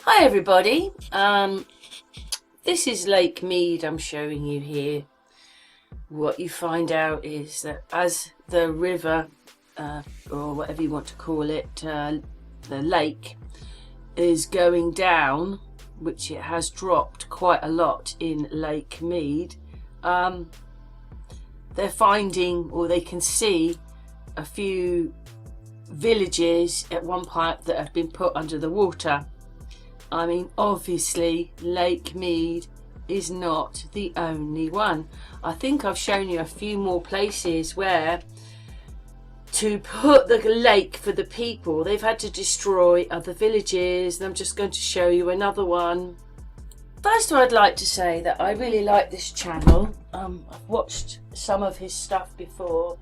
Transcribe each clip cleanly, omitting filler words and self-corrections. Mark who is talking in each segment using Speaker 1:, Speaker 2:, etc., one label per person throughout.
Speaker 1: Hi everybody, this is Lake Mead I'm showing you here. What you find out is that as the river, or whatever you want to call it, the lake is going down, which it has dropped quite a lot in Lake Mead, they're finding, or they can see, a few villages at one point that have been put under the water. I mean, obviously Lake Mead is not the only one. I think I've shown you a few more places where, to put the lake for the people, they've had to destroy other villages, and I'm just going to show you another one. First of all, I'd like to say that I really like this channel. I've watched some of his stuff before.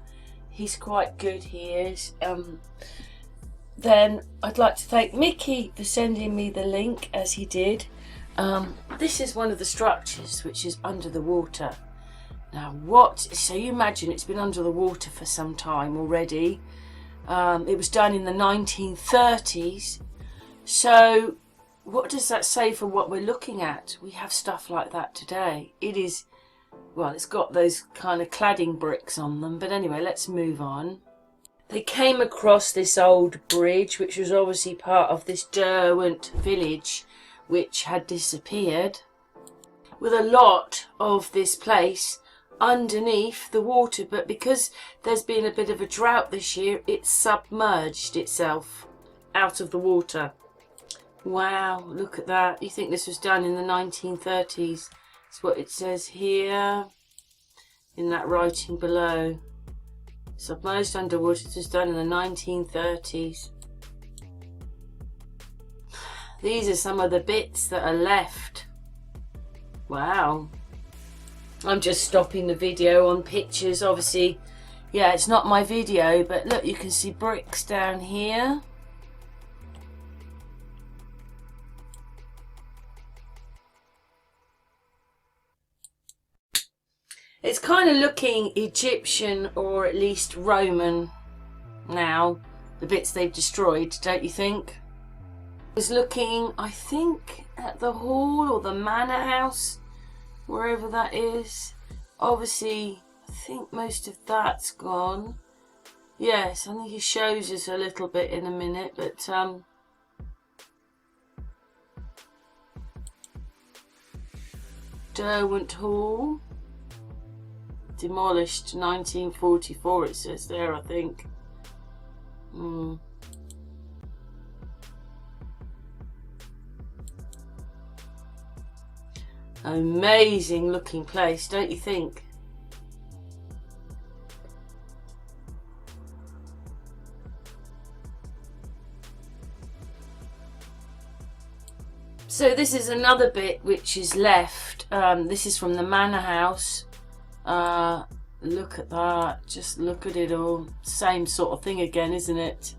Speaker 1: He's quite good, he is. Then I'd like to thank Mickey for sending me the link, as he did. This is one of the structures which is under the water. Now so you imagine it's been under the water for some time already. It was done in the 1930s. So what does that say for what we're looking at? We have stuff like that today. It is, well, it's got those kind of cladding bricks on them. But anyway, let's move on. They came across this old bridge, which was obviously part of this Derwent Village, which had disappeared, with a lot of this place underneath the water. But because there's been a bit of a drought this year, it's submerged itself out of the water. Wow, look at that. You think this was done in the 1930s? That's what it says here in that writing below. Submerged underwater. It was done in the 1930s. These are some of the bits that are left. Wow. I'm just stopping the video on pictures. Obviously, yeah, it's not my video, but look, you can see bricks down here. It's kind of looking Egyptian, or at least Roman now, the bits they've destroyed, don't you think? I was looking, I think, at the hall or the manor house, wherever that is. Obviously, I think most of that's gone. Yes, I think he shows us a little bit in a minute, but Derwent Hall. Demolished 1944, it says there, I think. Amazing looking place, don't you think? So this is another bit which is left. This is from the manor house. Look at that, just look at it all. Same sort of thing again, isn't it?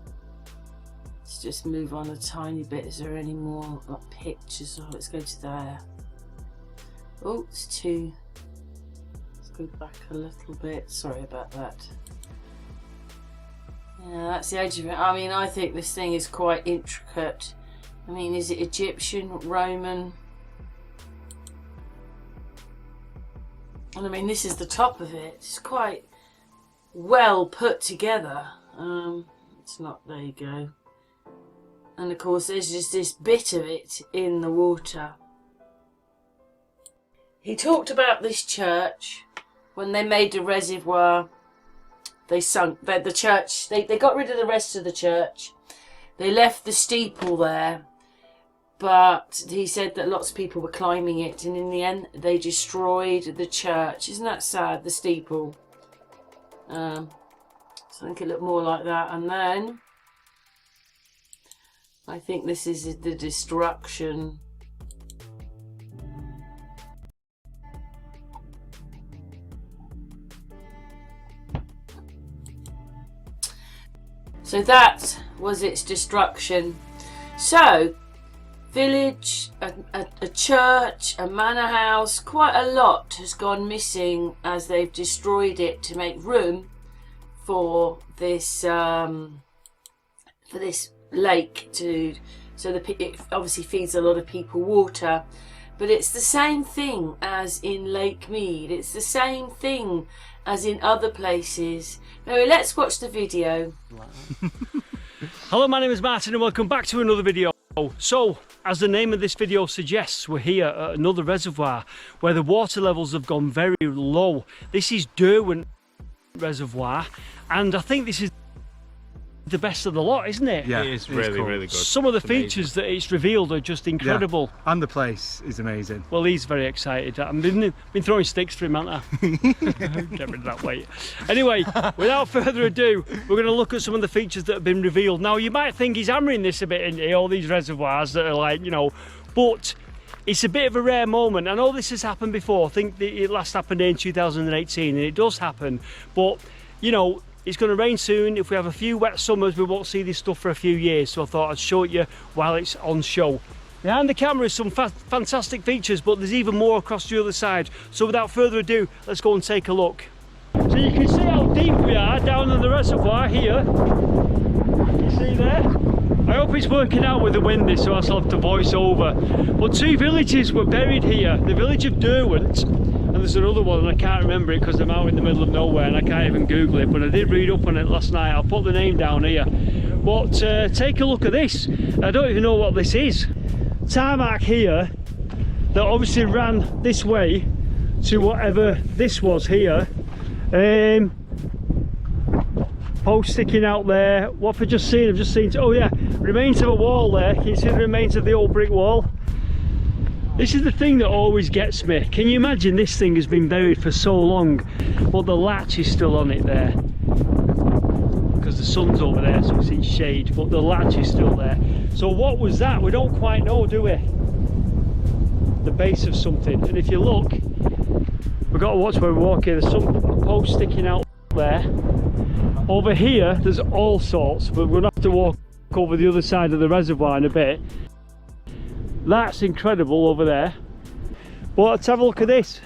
Speaker 1: Let's just move on a tiny bit. Is there any more pictures? Oh, let's go to there. Oh, it's too, let's go back a little bit. Sorry about that. Yeah, that's the edge of it. I mean, I think this thing is quite intricate. I mean, is it Egyptian, Roman? And I mean, this is the top of it. It's quite well put together. It's not, there you go. And of course, there's just this bit of it in the water. He talked about this church. When they made the reservoir, they sunk the church. They got rid of the rest of the church. They left the steeple there. But he said that lots of people were climbing it, and in the end they destroyed the church. Isn't that sad, the steeple? So I think it looked more like that. And then I think this is the destruction. So that was its destruction. So village, a church, a manor house, quite a lot has gone missing as they've destroyed it to make room for this lake to so it obviously feeds a lot of people water. But it's the same thing as in Lake Mead. It's the same thing as in other places. Now let's watch the video.
Speaker 2: Hello, my name is Martin and welcome back to another video. So, as the name of this video suggests, we're here at another reservoir where the water levels have gone very low. This is Derwent Reservoir, and I think this is the best of the lot, isn't it?
Speaker 3: Yeah,
Speaker 4: it is really,
Speaker 3: cool.
Speaker 4: really good.
Speaker 2: Some of the features that it's revealed are just incredible.
Speaker 3: Yeah. And the place is amazing.
Speaker 2: Well, he's very excited. I've been throwing sticks for him, haven't I? Get rid of that weight. Anyway, without further ado, we're going to look at some of the features that have been revealed. Now, you might think he's hammering this a bit in all these reservoirs that are like, you know, but it's a bit of a rare moment. I know this has happened before. I think it last happened in 2018, and it does happen. But, you know, it's going to rain soon. If we have a few wet summers, we won't see this stuff for a few years. So I thought I'd show it you while it's on show. Behind the camera is some fantastic features, but there's even more across the other side. So without further ado, let's go and take a look. So you can see how deep we are down in the reservoir here. You see there? I hope it's working out with the wind this, so I'll have to voice over. But two villages were buried here. The village of Derwent, and there's another one, and I can't remember it because I'm out in the middle of nowhere and I can't even Google it, but I did read up on it last night. I'll put the name down here. But take a look at this. I don't even know what this is. Tarmac here that obviously ran this way to whatever this was here. Post sticking out there. What have I just seen? I've just seen, oh yeah, remains of a wall there. Can you see the remains of the old brick wall? This is the thing that always gets me. Can you imagine this thing has been buried for so long, but the latch is still on it there? Because the sun's over there, so it's in shade, but the latch is still there. So what was that? We don't quite know, do we? The base of something. And if you look, we've got to watch where we're walking. There's some posts sticking out there. Over here, there's all sorts, but we're going to have to walk over the other side of the reservoir in a bit. That's incredible over there. But let's have a look at this.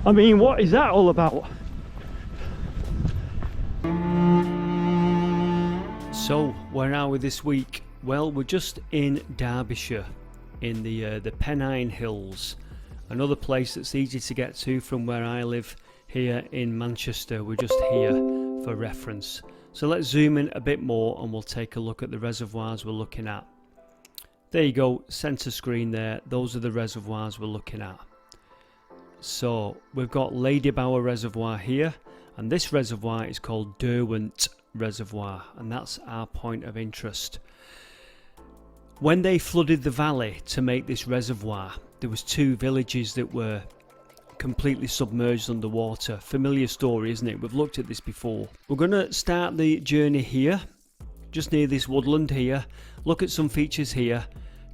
Speaker 2: I mean, what is that all about? So, where are we this week? Well, we're just in Derbyshire, in the Pennine Hills. Another place that's easy to get to from where I live here in Manchester. We're just here for reference. So let's zoom in a bit more and we'll take a look at the reservoirs we're looking at. There you go, centre screen there. Those are the reservoirs we're looking at. So we've got Ladybower Reservoir here, and this reservoir is called Derwent Reservoir, and that's our point of interest. When they flooded the valley to make this reservoir, there was two villages that were completely submerged underwater. Familiar story, isn't it? We've looked at this before. We're going to start the journey here, just near this woodland here. Look at some features here.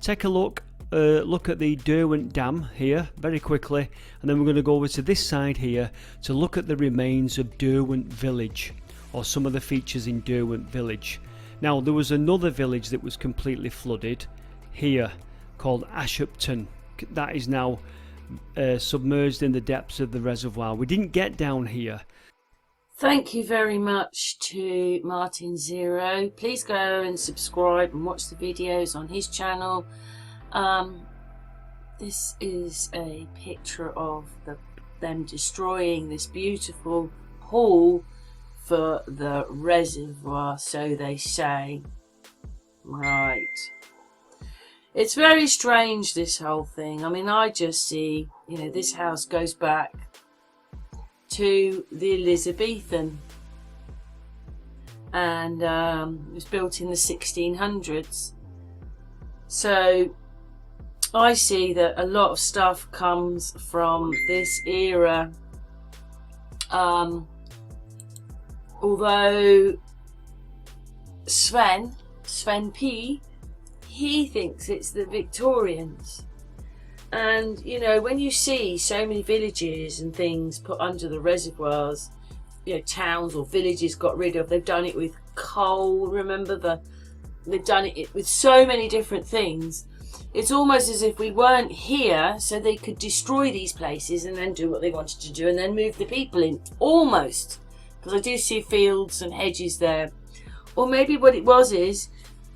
Speaker 2: Take a look at the Derwent Dam here very quickly, and then we're going to go over to this side here to look at the remains of Derwent Village, or some of the features in Derwent Village. Now, there was another village that was completely flooded here called Ashupton. That is now submerged in the depths of the reservoir. We didn't get down here.
Speaker 1: Thank you very much to Martin Zero. Please go and subscribe and watch the videos on his channel. This is a picture of them destroying this beautiful hall for the reservoir, so they say. Right. It's very strange, this whole thing. I mean, I just see, you know, this house goes back to the Elizabethan, and it was built in the 1600s. So I see that a lot of stuff comes from this era. Although Sven P, he thinks it's the Victorians. And you know, when you see so many villages and things put under the reservoirs, you know, towns or villages got rid of, they've done it with coal, remember they've done it with so many different things. It's almost as if we weren't here so they could destroy these places and then do what they wanted to do and then move the people in, almost. because I do see fields and hedges there. Or maybe what it was is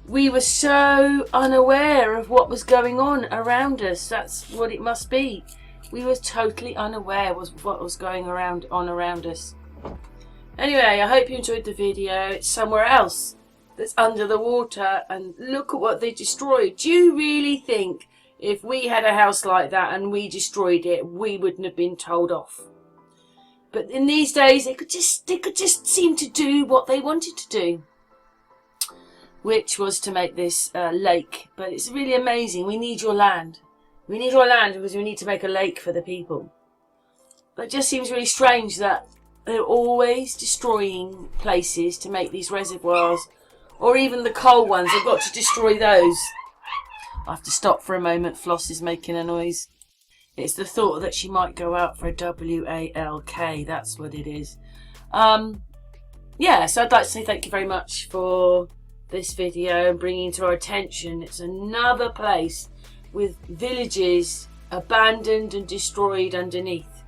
Speaker 1: we were so unaware of what was going on around us. That's what it must be. We were totally unaware of what was going on around us. Anyway, I hope you enjoyed the video. It's somewhere else that's under the water, and look at what they destroyed. Do you really think if we had a house like that and we destroyed it, we wouldn't have been told off? But in these days, they could just seem to do what they wanted to do, which was to make this lake. But it's really amazing. We need your land. We need your land because we need to make a lake for the people. But it just seems really strange that they're always destroying places to make these reservoirs, or even the coal ones. They've got to destroy those. I have to stop for a moment. Floss is making a noise. It's the thought that she might go out for a WALK. That's what it is. Yeah, so I'd like to say thank you very much for this video and bringing to our attention. It's another place with villages abandoned and destroyed underneath.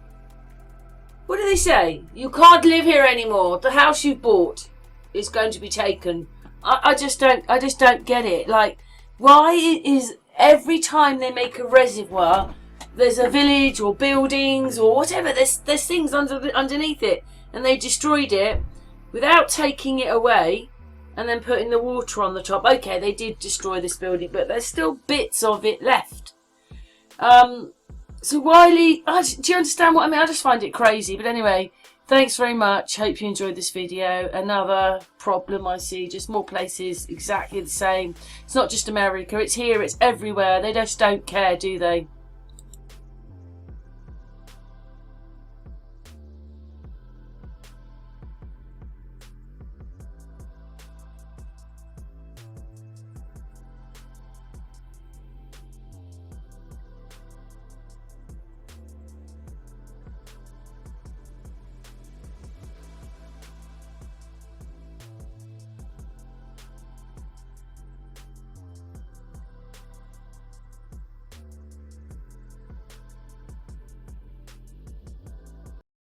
Speaker 1: What do they say? You can't live here anymore. The house you bought is going to be taken. I just don't get it. Like, why is every time they make a reservoir, there's a village or buildings or whatever, there's things underneath it, and they destroyed it without taking it away and then putting the water on the top. Okay, they did destroy this building, but there's still bits of it left. So Wiley, do you understand what I mean? I just find it crazy. But anyway, thanks very much. Hope you enjoyed this video. Another problem I see, just more places exactly the same. It's not just America, it's here, it's everywhere. They just don't care, do they?